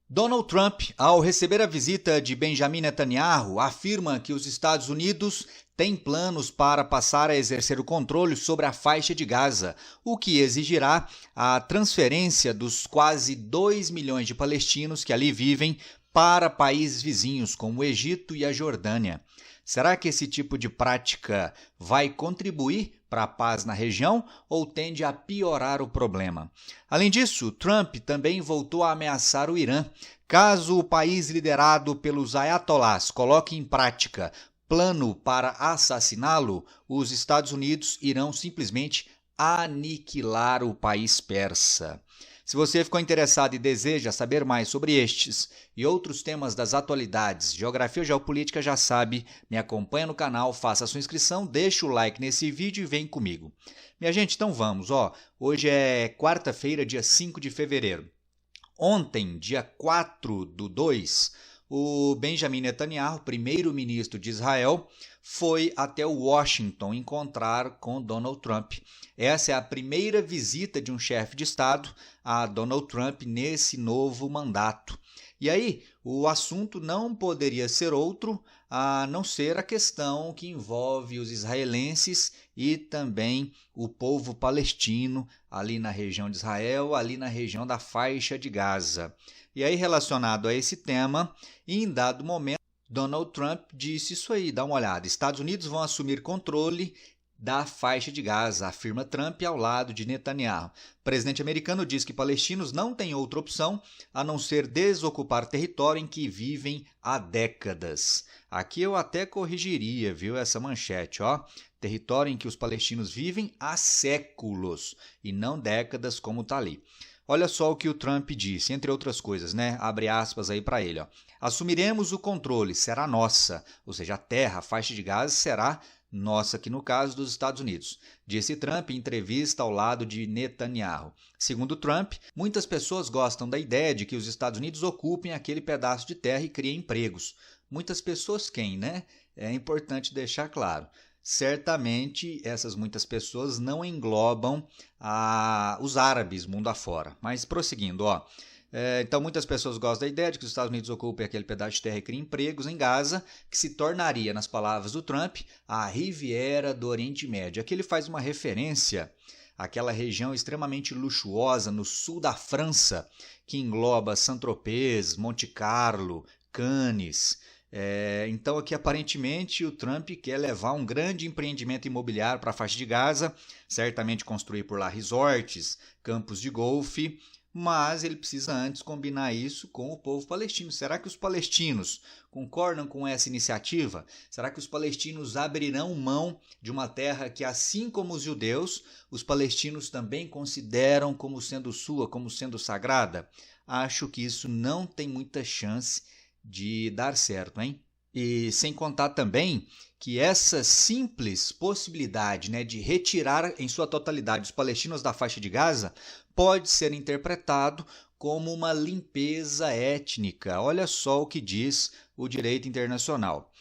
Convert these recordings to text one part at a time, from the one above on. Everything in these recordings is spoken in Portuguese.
Donald Trump, ao receber a visita de Benjamin Netanyahu, afirma que os Estados Unidos têm planos para passar a exercer o controle sobre a faixa de Gaza, o que exigirá a transferência dos quase 2 milhões de palestinos que ali vivem para países vizinhos como o Egito e a Jordânia. Será que esse tipo de prática vai contribuir para a paz na região ou tende a piorar o problema? Além disso, Trump também voltou a ameaçar o Irã. Caso o país liderado pelos ayatolás coloque em prática plano para assassiná-lo, os Estados Unidos irão simplesmente aniquilar o país persa. Se você ficou interessado e deseja saber mais sobre estes e outros temas das atualidades, geografia ou geopolítica, já sabe, me acompanha no canal, faça a sua inscrição, deixa o like nesse vídeo e vem comigo. Minha gente, então vamos, hoje é quarta-feira, dia 5 de fevereiro. Ontem, dia 4/2, o Benjamin Netanyahu, primeiro-ministro de Israel, foi até Washington encontrar com Donald Trump. Essa é a primeira visita de um chefe de Estado a Donald Trump nesse novo mandato. E aí, o assunto não poderia ser outro a não ser a questão que envolve os israelenses e também o povo palestino ali na região de Israel, ali na região da faixa de Gaza. E aí, relacionado a esse tema, em dado momento, Donald Trump disse isso aí, dá uma olhada. Estados Unidos vão assumir controle da faixa de Gaza, afirma Trump ao lado de Netanyahu. O presidente americano diz que palestinos não têm outra opção a não ser desocupar território em que vivem há décadas. Aqui eu até corrigiria, viu, essa manchete, território em que os palestinos vivem há séculos e não décadas como está ali. Olha só o que o Trump disse, entre outras coisas, né? Abre aspas aí para ele, Assumiremos o controle, será nossa, ou seja, a terra, a faixa de Gaza será nossa, aqui no caso dos Estados Unidos, disse Trump em entrevista ao lado de Netanyahu. Segundo Trump, muitas pessoas gostam da ideia de que os Estados Unidos ocupem aquele pedaço de terra e criem empregos. Muitas pessoas quem, né? É importante deixar claro. Certamente essas muitas pessoas não englobam os árabes mundo afora. Mas prosseguindo, então muitas pessoas gostam da ideia de que os Estados Unidos ocupem aquele pedaço de terra e criem empregos em Gaza, que se tornaria, nas palavras do Trump, a Riviera do Oriente Médio. Aqui ele faz uma referência àquela região extremamente luxuosa no sul da França, que engloba Saint-Tropez, Monte Carlo, Cannes. Então aqui aparentemente o Trump quer levar um grande empreendimento imobiliário para a faixa de Gaza, certamente construir por lá resorts, campos de golfe, mas ele precisa antes combinar isso com o povo palestino. Será que os palestinos concordam com essa iniciativa? Será que os palestinos abrirão mão de uma terra que, assim como os judeus, os palestinos também consideram como sendo sua, como sendo sagrada? Acho que isso não tem muita chance de dar certo, hein? E sem contar também que essa simples possibilidade, de retirar em sua totalidade os palestinos da faixa de Gaza pode ser interpretado como uma limpeza étnica. Olha só o que diz o direito internacional.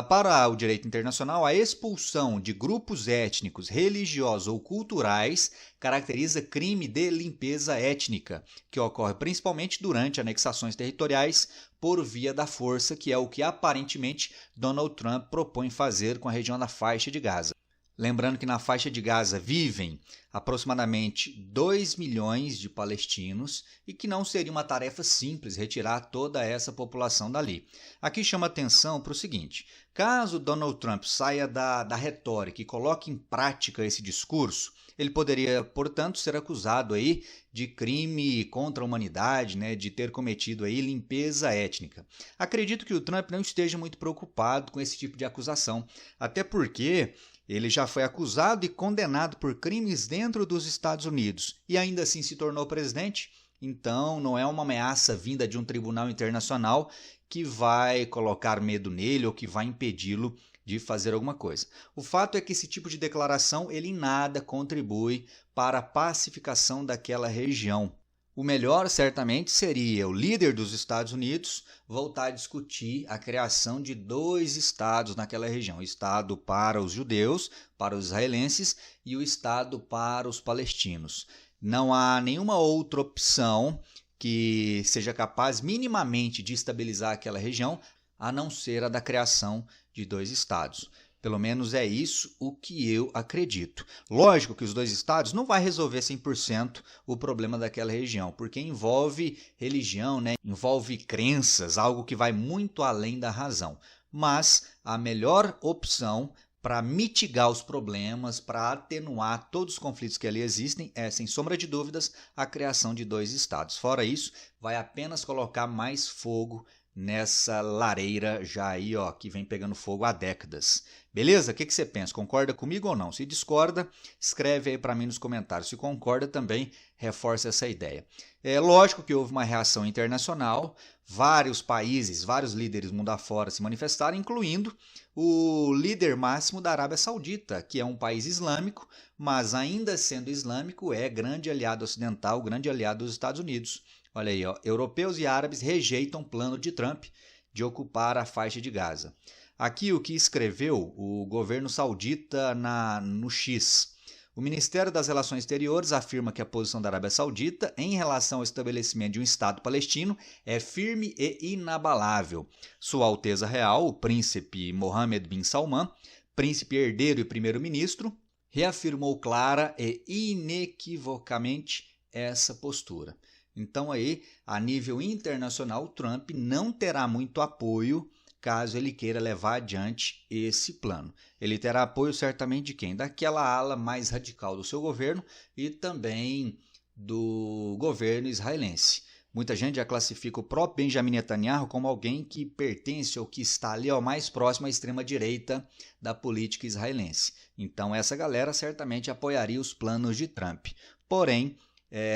Para o direito internacional, a expulsão de grupos étnicos, religiosos ou culturais caracteriza crime de limpeza étnica, que ocorre principalmente durante anexações territoriais por via da força, que é o que aparentemente Donald Trump propõe fazer com a região da faixa de Gaza. Lembrando que na faixa de Gaza vivem aproximadamente 2 milhões de palestinos e que não seria uma tarefa simples retirar toda essa população dali. Aqui chama atenção para o seguinte: caso Donald Trump saia da retórica e coloque em prática esse discurso, ele poderia, portanto, ser acusado aí de crime contra a humanidade, de ter cometido aí limpeza étnica. Acredito que o Trump não esteja muito preocupado com esse tipo de acusação, até porque ele já foi acusado e condenado por crimes dentro dos Estados Unidos e ainda assim se tornou presidente. Então, não é uma ameaça vinda de um tribunal internacional que vai colocar medo nele ou que vai impedi-lo de fazer alguma coisa. O fato é que esse tipo de declaração ele em nada contribui para a pacificação daquela região. O melhor, certamente, seria o líder dos Estados Unidos voltar a discutir a criação de 2 estados naquela região. O estado para os judeus, para os israelenses, e o estado para os palestinos. Não há nenhuma outra opção que seja capaz minimamente de estabilizar aquela região, a não ser a da criação de dois estados. Pelo menos é isso o que eu acredito. Lógico que os dois estados não vai resolver 100% o problema daquela região, porque envolve religião, né? Envolve crenças, algo que vai muito além da razão. Mas a melhor opção para mitigar os problemas, para atenuar todos os conflitos que ali existem, é, sem sombra de dúvidas, a criação de dois estados. Fora isso, vai apenas colocar mais fogo nessa lareira já aí, ó, que vem pegando fogo há décadas. Beleza? O que você pensa? Concorda comigo ou não? Se discorda, escreve aí para mim nos comentários. Se concorda também, reforça essa ideia. É lógico que houve uma reação internacional, vários países, vários líderes mundo afora se manifestaram, incluindo o líder máximo da Arábia Saudita, que é um país islâmico, mas ainda sendo islâmico é grande aliado ocidental, grande aliado dos Estados Unidos. Olha aí, ó, europeus e árabes rejeitam o plano de Trump de ocupar a faixa de Gaza. Aqui o que escreveu o governo saudita no X. O Ministério das Relações Exteriores afirma que a posição da Arábia Saudita em relação ao estabelecimento de um Estado palestino é firme e inabalável. Sua Alteza Real, o príncipe Mohammed bin Salman, príncipe herdeiro e primeiro-ministro, reafirmou clara e inequivocamente essa postura. Então aí, a nível internacional, Trump não terá muito apoio caso ele queira levar adiante esse plano. Ele terá apoio certamente de quem? Daquela ala mais radical do seu governo e também do governo israelense. Muita gente já classifica o próprio Benjamin Netanyahu como alguém que pertence ou que está ali ao mais próximo à extrema-direita da política israelense. Então essa galera certamente apoiaria os planos de Trump. Porém,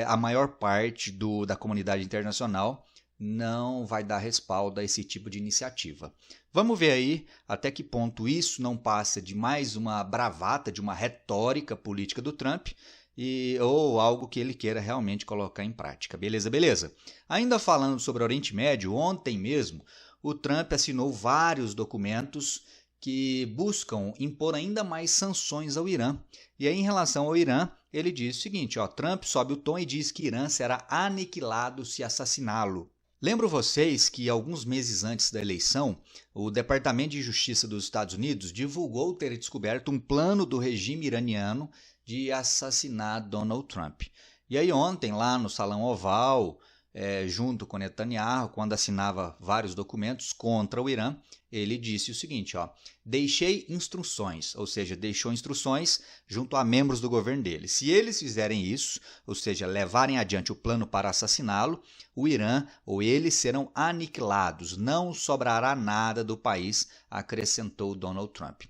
a maior parte da comunidade internacional não vai dar respaldo a esse tipo de iniciativa. Vamos ver aí até que ponto isso não passa de mais uma bravata, de uma retórica política do Trump ou algo que ele queira realmente colocar em prática. Beleza, beleza? Ainda falando sobre o Oriente Médio, ontem mesmo o Trump assinou vários documentos que buscam impor ainda mais sanções ao Irã. E aí, em relação ao Irã, ele diz o seguinte, ó, Trump sobe o tom e diz que Irã será aniquilado se assassiná-lo. Lembro vocês que alguns meses antes da eleição, o Departamento de Justiça dos Estados Unidos divulgou ter descoberto um plano do regime iraniano de assassinar Donald Trump. E aí ontem, lá no Salão Oval, junto com Netanyahu, quando assinava vários documentos contra o Irã, ele disse o seguinte, ó, deixei instruções, ou seja, deixou instruções junto a membros do governo dele. Se eles fizerem isso, ou seja, levarem adiante o plano para assassiná-lo, o Irã ou eles serão aniquilados, não sobrará nada do país, acrescentou Donald Trump.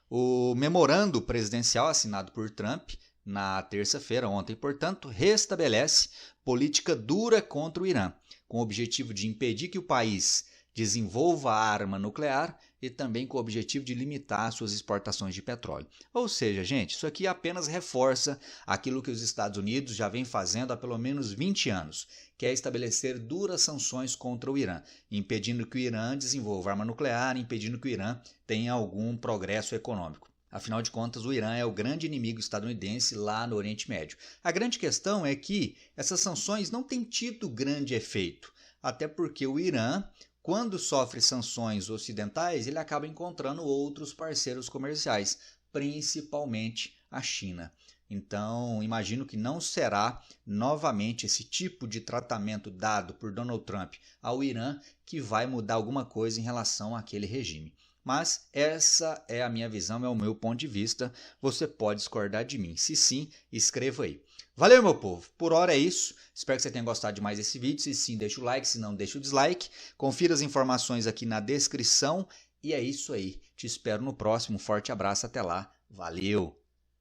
O memorando presidencial assinado por Trump na terça-feira, ontem, portanto, restabelece política dura contra o Irã, com o objetivo de impedir que o país desenvolva a arma nuclear e também com o objetivo de limitar suas exportações de petróleo. Ou seja, gente, isso aqui apenas reforça aquilo que os Estados Unidos já vem fazendo há pelo menos 20 anos, que é estabelecer duras sanções contra o Irã, impedindo que o Irã desenvolva arma nuclear, impedindo que o Irã tenha algum progresso econômico. Afinal de contas, o Irã é o grande inimigo estadunidense lá no Oriente Médio. A grande questão é que essas sanções não têm tido grande efeito, até porque o Irã, quando sofre sanções ocidentais, ele acaba encontrando outros parceiros comerciais, principalmente a China. Então, imagino que não será novamente esse tipo de tratamento dado por Donald Trump ao Irã que vai mudar alguma coisa em relação àquele regime. Mas essa é a minha visão, é o meu ponto de vista. Você pode discordar de mim. Se sim, escreva aí. Valeu, meu povo. Por hora é isso. Espero que você tenha gostado de mais desse vídeo. Se sim, deixa o like. Se não, deixa o dislike. Confira as informações aqui na descrição. E é isso aí. Te espero no próximo. Um forte abraço. Até lá. Valeu!